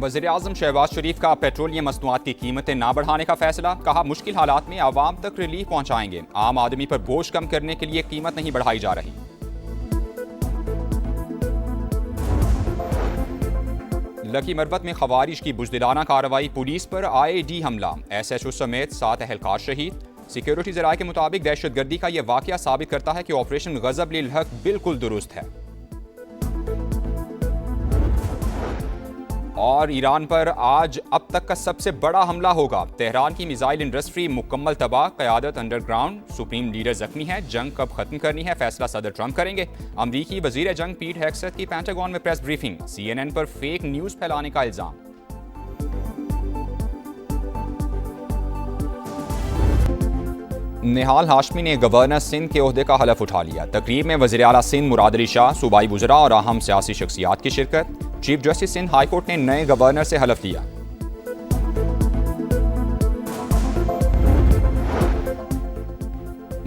वज़ीर-ए-आज़म शहबाज शरीफ का पेट्रोलियम मसनूआत की कीमतें ना बढ़ाने का फैसला। कहा मुश्किल हालात में आवाम तक रिलीफ पहुंचाएंगे। आम आदमी पर बोझ कम करने के लिए कीमत नहीं बढ़ाई जा रही। लकी मरबत में खवारिज की बुज़दिलाना कार्रवाई। पुलिस पर IED हमला। SHO समेत 7 अहलकार शहीद। सिक्योरिटी ज़राए के मुताबिक दहशतगर्दी का यह वाक़या साबित करता है कि ऑपरेशन गज़ब लिल हक बिल्कुल दुरुस्त है। और ईरान पर आज अब तक का सबसे बड़ा हमला होगा। तेहरान की मिसाइल इंडस्ट्री मुकम्मल तबाह। क़यादत अंडरग्राउंड। सुप्रीम लीडर जख्मी है। जंग कब खत्म करनी है फैसला सदर ट्रंप करेंगे। अमरीकी वजीर जंग पीट हेग्सेथ की पेंटागन में प्रेस ब्रीफिंग। CNN पर फेक न्यूज़ फैलाने का इल्जाम। निहाल हाशमी ने गवर्नर सिंध के ओहदे का हलफ उठा लिया। तकरीब में वज़ीर आला सिंध मुराद अली शाह, सूबाई वुज़रा और अहम सियासी शख्सियात की शिरकत। Chief justice Sindh high court ने नए गवर्नर से हलफ लिया।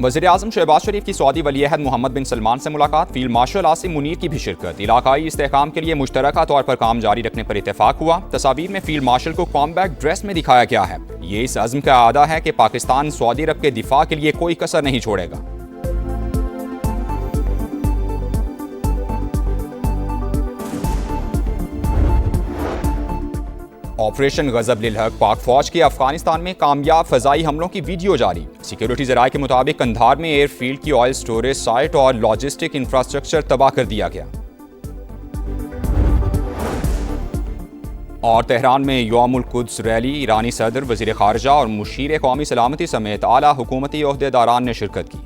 वज़ीर आज़म शहबाज शरीफ की सऊदी वली-ए-अहद मोहम्मद बिन सलमान से मुलाकात। फील्ड मार्शल आसिम मुनीर की भी शिरकत। इलाकाई इस्तेहकाम के लिए मुश्तरका तौर पर काम जारी रखने पर इत्तेफाक हुआ। तस्वीर में फील्ड मार्शल को कॉम्बैट ड्रेस में दिखाया गया है। ये इस अज़्म का आदा है कि पाकिस्तान सऊदी अरब के दिफा के लिए कोई कसर नहीं छोड़ेगा। ऑपरेशन गजब लिल हक। पाक फौज के अफगानिस्तान में कामयाब फजाई हमलों की वीडियो जारी। सिक्योरिटी ज़राए के मुताबिक कंधार में एयरफील्ड की ऑयल स्टोरेज साइट और लॉजिस्टिक इंफ्रास्ट्रक्चर तबाह कर दिया गया। और तेहरान में यौमुल कुद्स रैली। ईरानी सदर, वज़ीर ख़ारजा और मुशीर कौमी सलामती समेत आला हुकूमती ओहदेदारान ने शिरकत की।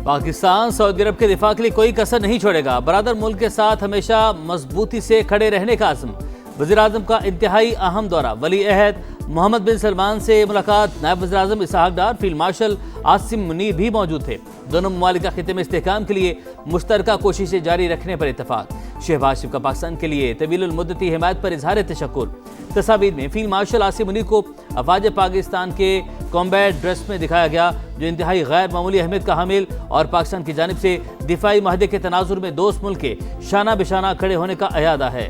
पाकिस्तान सऊदी अरब के दिफा के लिए कोई कसर नहीं छोड़ेगा। बरादर मुल्क के साथ हमेशा मजबूती से खड़े रहने का आज़म। वज़ीर आज़म का इंतहाई अहम दौरा। वली-ए-अहद मोहम्मद बिन सलमान से मुलाकात। नायब वज़ीर आज़म इसहाक डार, फील्ड मार्शल आसिम मुनीर भी मौजूद थे। दोनों ममालिक का खित्ते में इस्तेहकाम के लिए मुश्तरका कोशिशें जारी रखने पर इत्तफाक। शहबाज शरीफ का पाकिस्तान के लिए तवील मुद्दती हिमायत पर इजहार तशक्कुर। तस्वीर में फील्ड मार्शल आसिम मुनीर को अफवाज पाकिस्तान के कॉम्बैट ड्रेस में दिखाया गया, जो इंतहाई गैर मामूली अहमियत का हामिल और पाकिस्तान की जानिब से दिफाई माहदे के तनाजुर में दोस्त मुल्क के शाना बिशाना खड़े होने का अयादा है।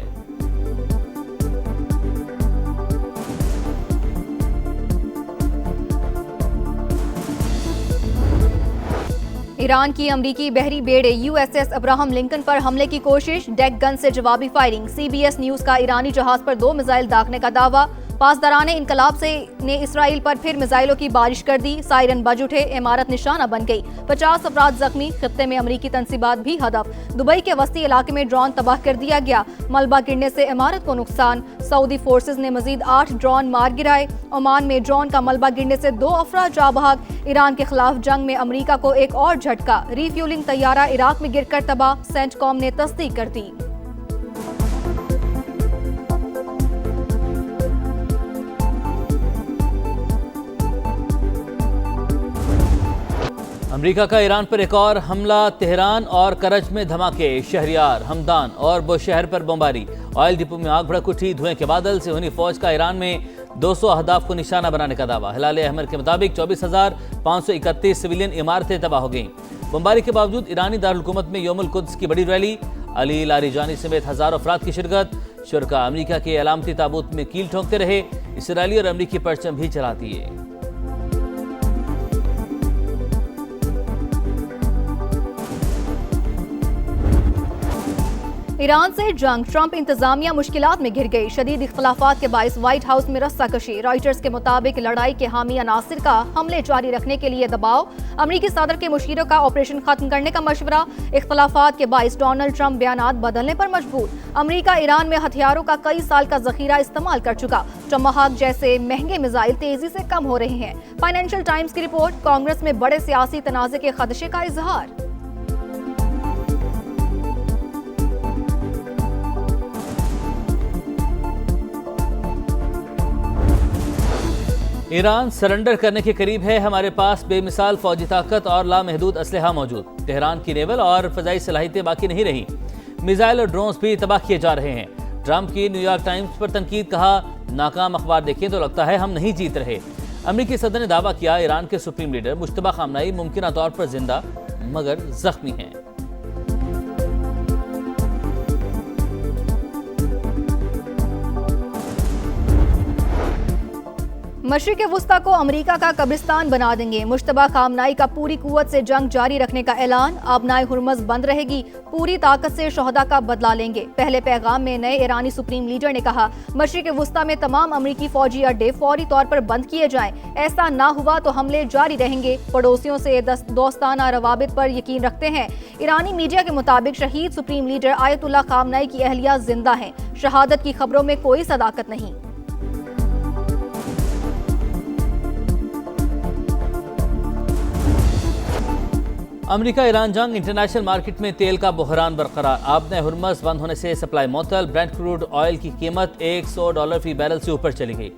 ईरान की अमरीकी बहरी बेड़े USS अब्राहम लिंकन पर हमले की कोशिश। डेक गन से जवाबी फायरिंग। CBS न्यूज का ईरानी जहाज पर 2 मिसाइल दागने का दावा। पासदारान इनकलाब ने इसराइल पर फिर मिसाइलों की बारिश कर दी। सायरन बज उठे। इमारत निशाना बन गई। 50 अफराद जख्मी। खित्ते में अमरीकी तंसीबात भी हदफ। दुबई के वस्ती इलाके में ड्रोन तबाह कर दिया गया। मलबा गिरने से इमारत को नुकसान। सऊदी फोर्सेज ने मजीद 8 ड्रोन मार गिराए। ओमान में ड्रोन का मलबा गिरने से 2 अफराद जा बहक। ईरान के खिलाफ जंग में अमरीका को एक और झटका। रिफ्यूलिंग तैयारा इराक में गिरकर तबाह। सेंटकॉम ने तस्दीक कर दी। अमेरिका का ईरान पर एक और हमला। तेहरान और करज में धमाके। शहरियार, हमदान और बुशहर पर बमबारी। ऑयल डिपो में आग भड़क उठी। धुएं के बादल से हुनी फौज का ईरान में 200 अहदाफ को निशाना बनाने का दावा। हिलाल अहमर के मुताबिक 24,531 सिविलियन इमारतें तबाह हो गईं। बमबारी के बावजूद ईरानी दारुल हुकूमत में यौमुल कुद्स की बड़ी रैली। अली लारीजानी समेत हजारों अफराद की शिरकत। शुरका अमरीका के अलामती ताबूत में कील ठोंकते रहे। इसराइली और अमरीकी परचम भी चला दिए। ईरान से जंग। ट्रंप इंतजामिया मुश्किलात में घिर गई। शदीद इख्तलाफात के बायस व्हाइट हाउस में रस्साकशी। रॉयटर्स के मुताबिक लड़ाई के हामी अनासिर का हमले जारी रखने के लिए दबाव। अमरीकी सदर के मुशीरों का ऑपरेशन खत्म करने का मशवरा। इख्तलाफात के बायस डोनाल्ड ट्रंप बयानात बदलने पर मजबूर। अमरीका ईरान में हथियारों का कई साल का जखीरा इस्तेमाल कर चुका। टमाहाक जैसे महंगे मिसाइल तेजी से कम हो रहे हैं। फाइनेंशियल टाइम्स की रिपोर्ट। कांग्रेस में बड़े सियासी तनाज़े के खदशे का इजहार। ईरान सरेंडर करने के करीब है। हमारे पास बेमिसाल फौजी ताकत और लामहदूद असलहा मौजूद। तेहरान की नेवल और फजाई सलाहियतें बाकी नहीं रही। मिसाइल और ड्रोन्स भी तबाह किए जा रहे हैं। ट्रंप की न्यूयॉर्क टाइम्स पर तनकीद। कहा नाकाम अखबार देखें तो लगता है हम नहीं जीत रहे। अमरीकी सदर ने दावा किया ईरान के सुप्रीम लीडर मुश्तबा खामनाई मुमकिन तौर पर जिंदा मगर जख्मी हैं। मशरिक़ वुस्ता को अमरीका का कब्रिस्तान बना देंगे। मुश्तबा खामनाई का पूरी कुव्वत से जंग जारी रखने का ऐलान। आबनाए हुर्मज़ बंद रहेगी, पूरी ताकत से शोहदा का बदला लेंगे। पहले पैगाम में नए ईरानी सुप्रीम लीडर ने कहा, मशरिक़ वुस्ता में तमाम अमरीकी फौजी अड्डे फौरी तौर पर बंद किए जाएं। ऐसा ना हुआ तो हमले जारी रहेंगे। पड़ोसियों से दोस्ताना रवाबित पर यकीन रखते हैं। ईरानी मीडिया के मुताबिक शहीद सुप्रीम लीडर आयतुल्लाह खामनाई की अहलिया जिंदा है। शहादत की खबरों में कोई सदाकत नहीं। अमेरिका ईरान जंग, इंटरनेशनल मार्केट में तेल का बहरान बरकरार। आबनाए हुर्मज़ बंद होने से सप्लाई मुअत्तल। ब्रेंट क्रूड ऑयल की कीमत $100 फी बैरल से ऊपर चली गई।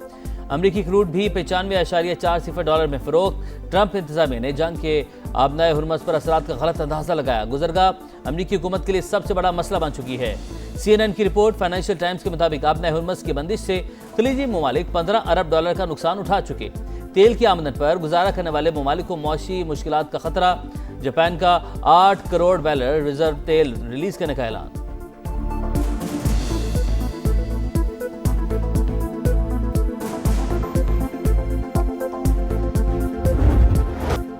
अमरीकी क्रूड भी $95.40 में फरोख्त। ट्रंप इंतजामिया ने जंग के आबनाए हुर्मज़ पर असरात का गलत अंदाजा लगाया। गुज़रगाह अमरीकी हुकूमत के लिए सबसे बड़ा मसला बन चुकी है। CNN की रिपोर्ट। फाइनेंशियल टाइम्स के मुताबिक आबनाए हुर्मज़ की बंदिश से खलीजी ममालिक $15 अरब का नुकसान उठा चुके। तेल की आमदन पर गुजारा करने वाले ममालिक को मौशी मुश्किलात का खतरा। जापान का 8 करोड़ बैरल रिजर्व तेल रिलीज करने का ऐलान।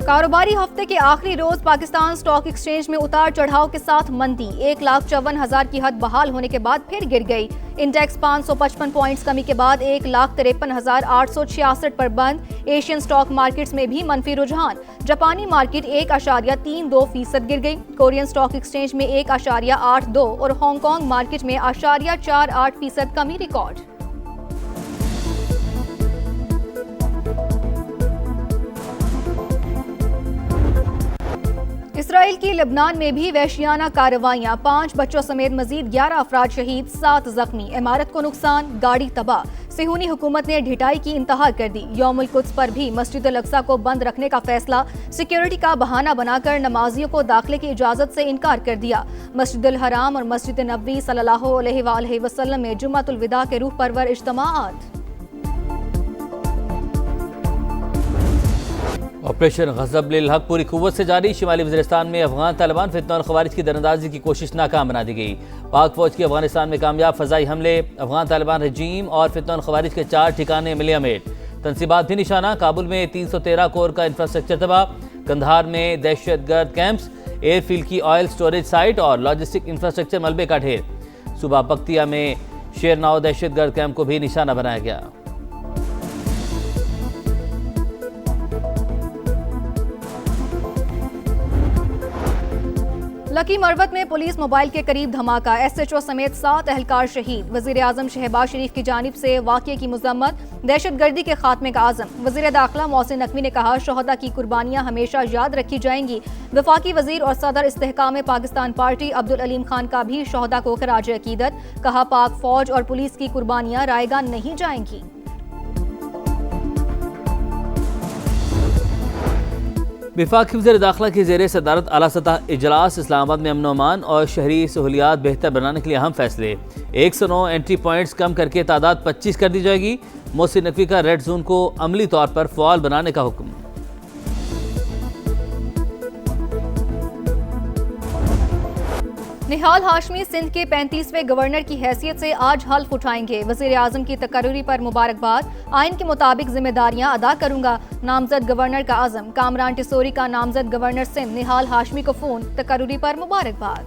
कारोबारी हफ्ते के आखिरी रोज पाकिस्तान स्टॉक एक्सचेंज में उतार चढ़ाव के साथ मंदी। 1,54,000 की हद बहाल होने के बाद फिर गिर गई। इंडेक्स 555 पॉइंट्स कमी के बाद 1,53,866 पर बंद। एशियन स्टॉक मार्केट्स में भी मनफी रुझान। जापानी मार्केट 1.32% गिर गई। कोरियन स्टॉक एक्सचेंज में 1.82 और हांगकांग मार्केट में 0.48% कमी रिकॉर्ड। इसराइल की लेबनान में भी वहशियाना कार्रवाइयां। 5 बच्चों समेत मजीद 11 अफराद शहीद, 7 जख्मी। इमारत को नुकसान, गाड़ी तबाह। सिहूनी हुकूमत ने ढिठाई की इंतहा कर दी। यौमुल कुद्स पर भी मस्जिद अल अक्सा को बंद रखने का फैसला। सिक्योरिटी का बहाना बनाकर नमाजियों को दाखिले की इजाजत से इनकार कर दिया। मस्जिद अल हराम और मस्जिद नबवी सल्लल्लाहु अलैहि वसल्लम में जुम्मतुल विदा के रूह परवर इज्तिमाआत। ऑपरेशन ग़ज़ब-उल हक़ पूरी कुव्वत से जारी। शिमाली वज़ीरिस्तान में अफगान तालिबान फितना और ख़वारिज की दरअंदाजी की कोशिश नाकाम बना दी गई। पाक फौज की अफगानिस्तान में कामयाब फ़ज़ाई हमले। अफगान तालिबान रजीम और फितना और ख़वारिज के 4 ठिकाने मिलियामेट। तनसीबात भी निशाना। काबुल में 313 कोर का इंफ्रास्ट्रक्चर तबाह। कंधार में दहशतगर्द कैंप्स, एयरफील्ड की ऑयल स्टोरेज साइट और लॉजिस्टिक इंफ्रास्ट्रक्चर मलबे का ढेर। सूबा पख्तिया में शेरनाव दहशतगर्द कैंप को भी निशाना बनाया गया। लकी मरवत में पुलिस मोबाइल के करीब धमाका। SHO समेत 7 एहलकार शहीद। वजीर आजम शहबाज शरीफ की जानिब से वाक़ये की मज़म्मत। दहशतगर्दी के खात्मे का आज़म। वज़ीर दाखिला मोहसिन नकवी ने कहा, शोहदा की कुर्बानियां हमेशा याद रखी जाएंगी। वफाकी वजीर और सदर इस्तेहकाम पाकिस्तान पार्टी अब्दुल अलीम खान का भी शोहदा को खराज अकीदत। कहा, पाक फौज और पुलिस की कुर्बानियां रायगा नहीं जाएंगी। वफाकी वज़ीर दाखिला की ज़ेर सदारत आला सतह इजलास। इस्लामाबाद में अमन अमान और शहरी सहूलियात बेहतर बनाने के लिए अहम फैसले। 109 एंट्री पॉइंट्स कम करके तादाद 25 कर दी जाएगी। मोहसिन नकवी का रेड जोन को अमली तौर पर फ़आल बनाने का हुक्म। निहाल हाशमी सिंध के 35वें गवर्नर की हैसियत से आज हल्फ उठाएंगे। वज़ीर आज़म की तकर्री पर मुबारकबाद। आइन के मुताबिक जिम्मेदारियां अदा करूंगा। नामजद गवर्नर का आज़म। कामरान टिसोरी का नामजद गवर्नर सिंध निहाल हाशमी को फोन। तकर्री पर मुबारकबाद।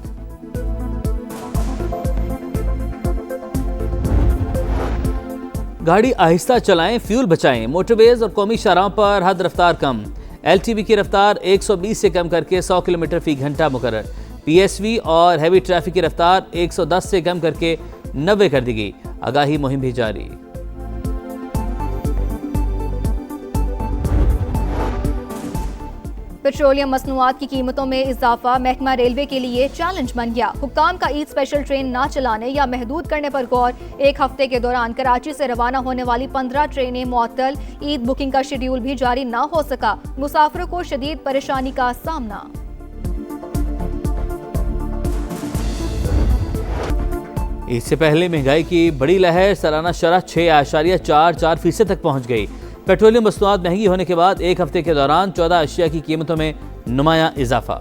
गाड़ी आहिस्ता चलाएं, फ्यूल बचाएं। मोटरवेज और कौमी शाहराहों पर हद रफ्तार कम। LTV की रफ्तार 120 से कम करके 100 किलोमीटर फी घंटा मुकर्रर। PSV और हैवी ट्रैफिक की रफ्तार 110 से कम करके 90 कर दी गई। आगाही मुहिम भी जारी। पेट्रोलियम मसनूआत की कीमतों में इजाफा महकमा रेलवे के लिए चैलेंज बन गया। हुक्काम का ईद स्पेशल ट्रेन ना चलाने या महदूद करने पर गौर। एक हफ्ते के दौरान कराची से रवाना होने वाली 15 ट्रेनें मुअत्तल। ईद बुकिंग का शेड्यूल भी जारी ना हो सका। मुसाफिरों को शदीद परेशानी का सामना। इससे पहले महंगाई की बड़ी लहर। सालाना शरह 6.44% तक पहुंच गई। पेट्रोलियम मसनूआत महंगी होने के बाद एक हफ्ते के दौरान 14 अशिया की कीमतों में नुमायां इजाफा।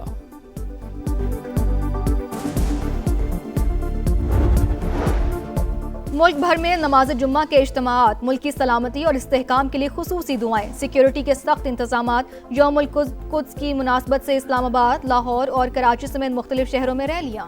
मुल्क भर में नमाज जुम्मा के इज्तिमाआत, मुल्क की सलामती और इस्तेहकाम के लिए खुसूसी दुआएं, सिक्योरिटी के सख्त इंतजामात। यौमुल कुद्स की मुनासबत से इस्लामाबाद, लाहौर और कराची समेत मुख्तलिफ शहरों में रैलियां।